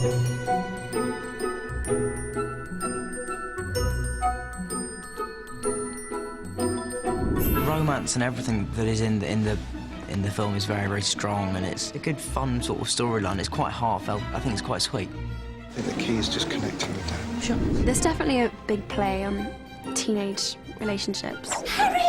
The romance and everything that is in the film is very, very strong, and it's a good, fun sort of storyline. It's quite heartfelt. I think it's quite sweet. I think the key is just connecting with them. Sure. There's definitely a big play on teenage relationships. Harry!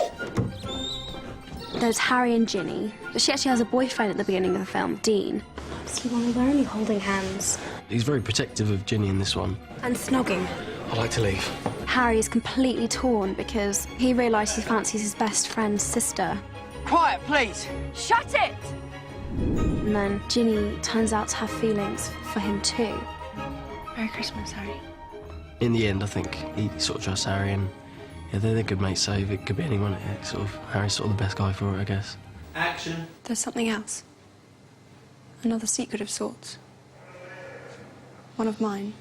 There's Harry and Ginny, but she actually has a boyfriend at the beginning of the film, Dean. See, Ronnie, we're only holding hands. He's very protective of Ginny in this one. And snogging. I like to leave. Harry is completely torn because he realises he fancies his best friend's sister. Quiet, please! Shut it! And then Ginny turns out to have feelings for him too. Merry Christmas, Harry. In the end, I think he sort of trusts Harry, and yeah, they're good mates, so it could be anyone. Yeah, sort of Harry's sort of the best guy for it, I guess. Action. There's something else. Another secret of sorts. One of mine.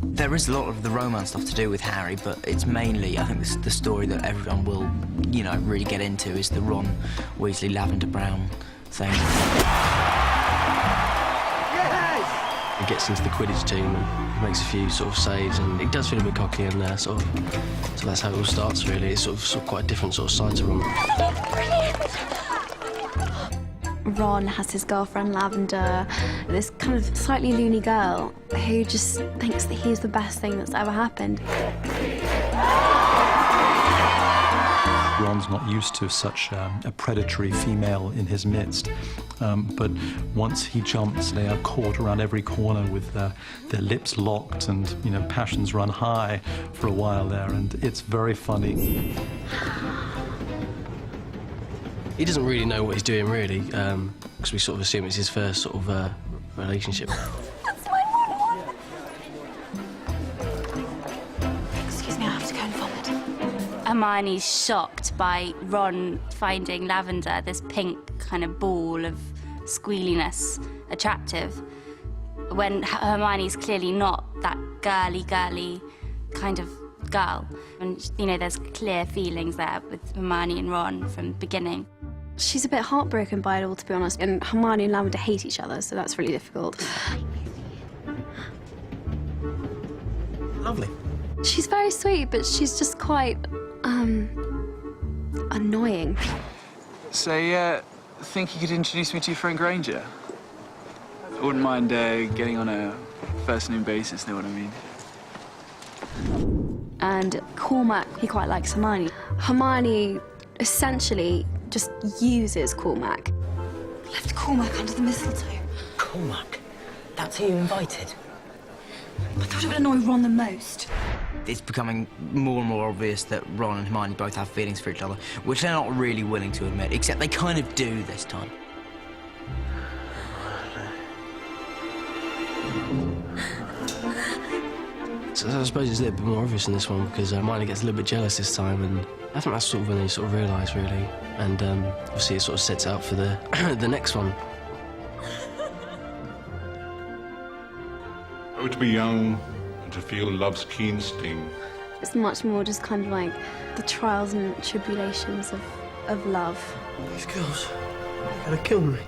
There is a lot of the romance stuff to do with Harry, but it's mainly, I think, the story that everyone will, you know, really get into is the Ron Weasley Lavender Brown thing. He gets into the Quidditch team and he makes a few sort of saves, and it does feel a bit cocky, and so that's how it all starts, really. It's sort of quite a different sort of side to Ron. Ron has his girlfriend Lavender, this kind of slightly loony girl who just thinks that he's the best thing that's ever happened. Ron's not used to such a predatory female in his midst, but once he jumps, they are caught around every corner with their lips locked, and, you know, passions run high for a while there, and it's very funny. He doesn't really know what he's doing, really, because we sort of assume it's his first sort of relationship. That's my one. Excuse me, I have to go and vomit. Hermione's shocked by Ron finding Lavender, this pink kind of ball of squealiness, attractive, when Hermione's clearly not that girly kind of girl. And, you know, there's clear feelings there with Hermione and Ron from the beginning. She's a bit heartbroken by it all, to be honest, and Hermione and Lavender hate each other, so that's really difficult. Lovely. She's very sweet, but she's just quite, annoying. So, think you could introduce me to your friend Granger? I wouldn't mind getting on a first-name basis, know what I mean? And Cormac, he quite likes Hermione. Hermione essentially just uses Cormac. Left Cormac under the mistletoe. Cormac? That's who you invited? I thought it would annoy Ron the most. It's becoming more and more obvious that Ron and Hermione both have feelings for each other, which they're not really willing to admit, except they kind of do this time. So I suppose it's a little bit more obvious in this one, because Hermione gets a little bit jealous this time, and I think that's sort of when they sort of realise, really. And obviously it sort of sets out for the the next one. Oh, to be young and to feel love's keen sting. It's much more just kind of like the trials and tribulations of love. These girls, they're gonna kill me.